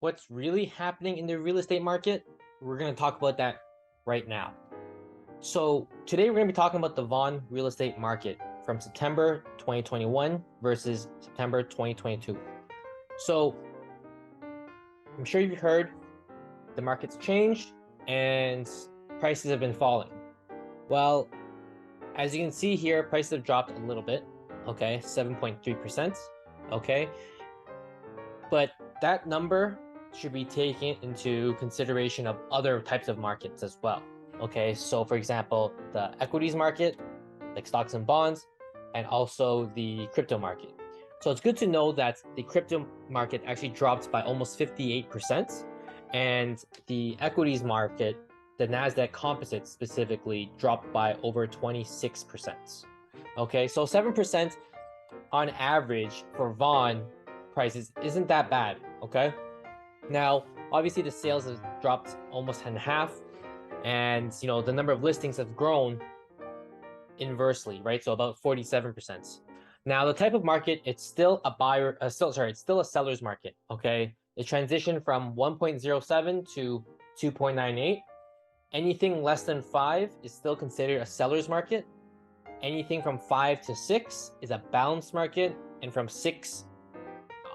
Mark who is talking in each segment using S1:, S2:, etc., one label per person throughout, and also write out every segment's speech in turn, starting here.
S1: what's really happening in the real estate market, we're going to talk about that right now. So today we're going to be talking about the Vaughan real estate market from September 2021 versus September 2022. So I'm sure you've heard the market's changed and prices have been falling. Well, as you can see here, prices have dropped a little bit, okay, 7.3%, okay? But that number should be taken into consideration of other types of markets as well, okay? So for example, the equities market, like stocks and bonds, and also the crypto market. So it's good to know that the crypto market actually dropped by almost 58%, and the equities market, the NASDAQ composite specifically, dropped by over 26%. Okay, so 7% on average for Vaughan prices isn't that bad, okay? Now, obviously the sales have dropped almost in half, and the number of listings have grown inversely, right? So about 47%. Now, the type of market, it's still it's still a seller's market, okay? It transitioned from 1.07 to 2.98. Anything less than 5 is still considered a seller's market. Anything from 5 to 6 is a balanced market, and from 6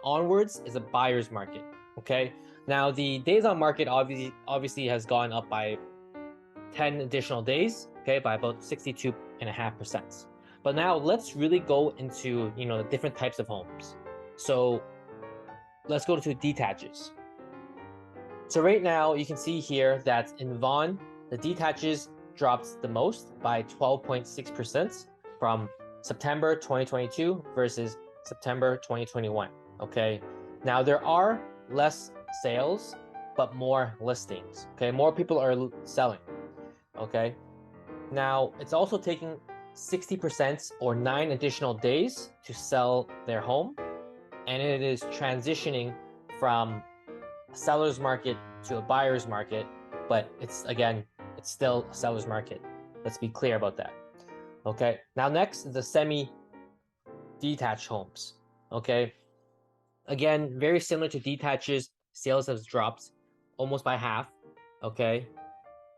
S1: onwards is a buyer's market, okay? Now, the days on market obviously has gone up by 10 additional days, okay, by about 62.5%. But now let's really go into, the different types of homes. So let's go to detaches. So right now you can see here that in Vaughan, the detaches dropped the most by 12.6% from September 2022 versus September 2021, okay? Now there are less sales, but more listings, okay? More people are selling, okay? Now, it's also taking 60% or 9 additional days to sell their home, and it is transitioning from a seller's market to a buyer's market, but it's still a seller's market. Let's be clear about that. Okay, now next is the semi-detached homes. Okay, again, very similar to detaches, sales have dropped almost by half. Okay,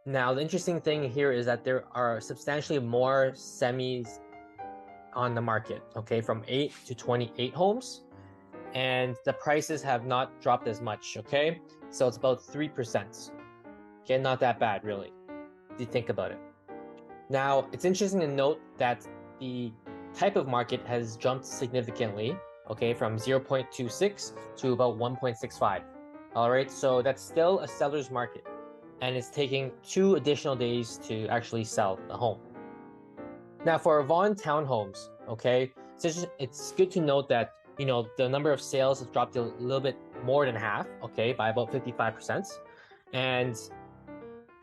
S1: now the interesting thing here is that there are substantially more semis on the market, okay, from 8 to 28 homes, and the prices have not dropped as much, okay? So it's about 3%. Okay, not that bad, really, if you think about it. Now, it's interesting to note that the type of market has jumped significantly, okay, from 0.26 to about 1.65. All right, so that's still a seller's market, and it's taking 2 additional days to actually sell the home. Now, for Vaughan townhomes, okay, it's good to note that the number of sales has dropped a little bit more than half, okay, by about 55%, and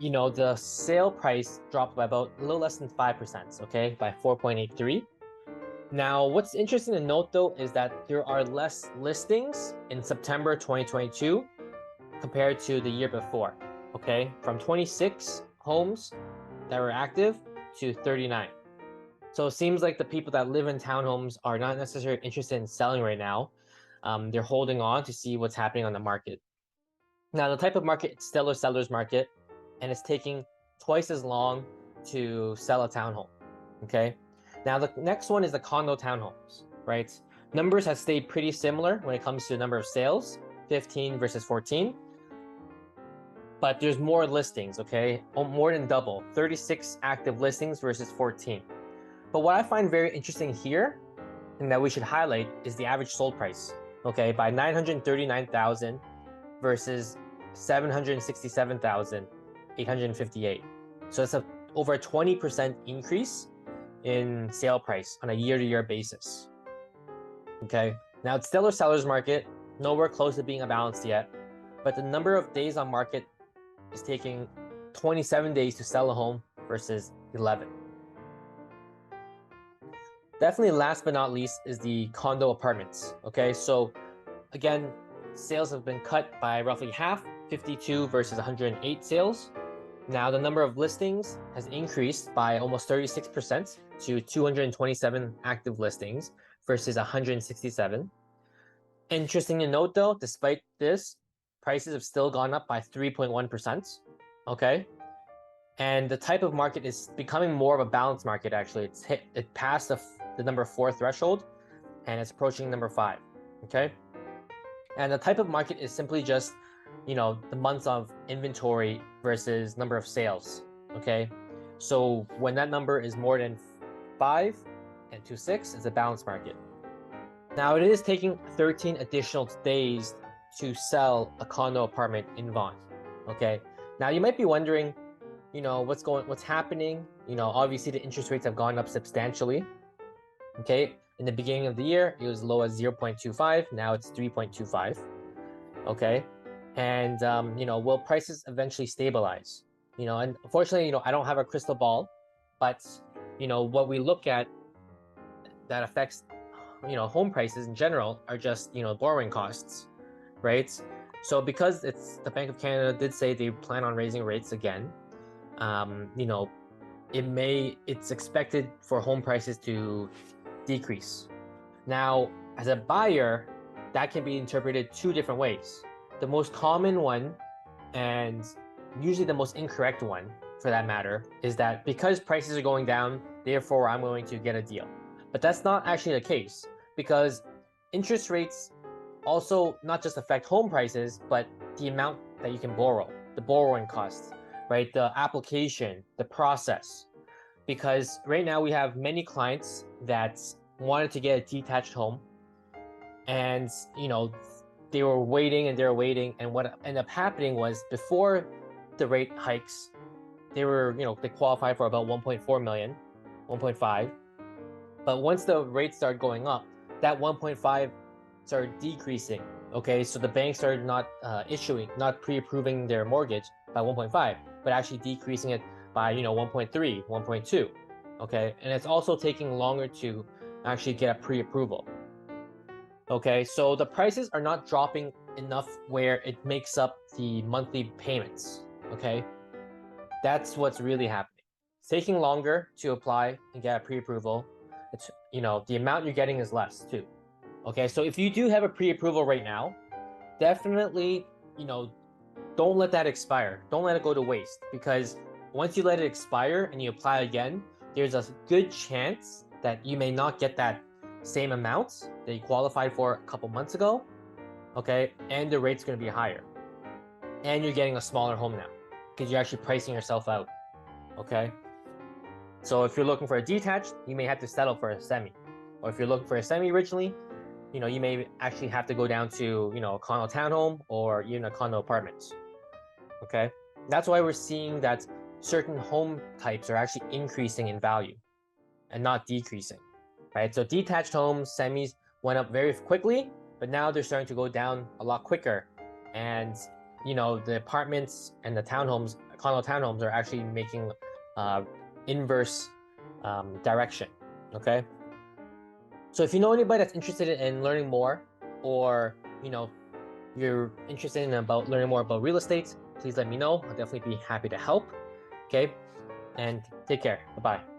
S1: the sale price dropped by about a little less than 5%, okay, by 4.83. Now, what's interesting to note though is that there are less listings in September 2022 compared to the year before, okay, from 26 homes that were active to 39. So it seems like the people that live in townhomes are not necessarily interested in selling right now. They're holding on to see what's happening on the market. Now, the type of market, it's still a seller's market, and it's taking twice as long to sell a townhome, okay? Now, the next one is the condo townhomes, right? Numbers have stayed pretty similar when it comes to the number of sales, 15 versus 14. But there's more listings, okay? More than double, 36 active listings versus 14. But what I find very interesting here, and that we should highlight, is the average sold price, okay, by 939,000 versus 767,858. So it's over a 20% increase in sale price on a year-to-year basis. Okay, now it's still a seller's market, nowhere close to being balanced yet, but the number of days on market is taking 27 days to sell a home versus 11. Definitely last but not least is the condo apartments, okay? So again, sales have been cut by roughly half, 52 versus 108 sales. Now the number of listings has increased by almost 36% to 227 active listings versus 167. Interesting to note though, despite this, prices have still gone up by 3.1%. Okay. And the type of market is becoming more of a balanced market, actually. It passed the number 4 threshold, and it's approaching number 5. Okay. And the type of market is simply just, the months of inventory versus number of sales. Okay. So when that number is more than 5 and to 6, it's a balanced market. Now, it is taking 13 additional days to sell a condo apartment in Vaughan. Okay. Now, you might be wondering, what's happening. Obviously the interest rates have gone up substantially. Okay. In the beginning of the year, it was low as 0.25. Now it's 3.25. Okay. And, will prices eventually stabilize? And unfortunately, I don't have a crystal ball, but, what we look at that affects, home prices in general are just, borrowing costs, right? So because the Bank of Canada did say they plan on raising rates again, it's expected for home prices to decrease. Now, as a buyer, that can be interpreted 2 different ways. The most common one, and usually the most incorrect one for that matter, is that because prices are going down, therefore I'm going to get a deal. But that's not actually the case, because interest rates also not just affect home prices, but the amount that you can borrow, the borrowing costs, right? The application, the process. Because right now we have many clients that wanted to get a detached home, and they were waiting, and what ended up happening was, before the rate hikes, they qualified for about 1.4 million, 1.5. But once the rates started going up, that 1.5 started decreasing. Okay, so the bank started not pre-approving their mortgage by 1.5, but actually decreasing it by 1.3, 1.2. Okay, and it's also taking longer to actually get a pre-approval. Okay, so the prices are not dropping enough where it makes up the monthly payments. Okay, that's what's really happening. It's taking longer to apply and get a pre-approval. It's the amount you're getting is less too. Okay, so if you do have a pre-approval right now, definitely don't let that expire. Don't let it go to waste, because once you let it expire and you apply again, there's a good chance that you may not get that same amount that you qualified for a couple months ago. Okay, and the rate's going to be higher, and you're getting a smaller home now because you're actually pricing yourself out. Okay, so if you're looking for a detached, you may have to settle for a semi, or if you're looking for a semi originally, you may actually have to go down to a condo townhome or even a condo apartment. Okay, that's why we're seeing that certain home types are actually increasing in value and not decreasing, right? So detached homes, semis went up very quickly, but now they're starting to go down a lot quicker. And the apartments and the townhomes, condo townhomes, are actually making inverse direction. Okay, so if you know anybody that's interested in learning more, or you're interested in learning more about real estate, please let me know. I'll definitely be happy to help. Okay, and take care. Bye-bye.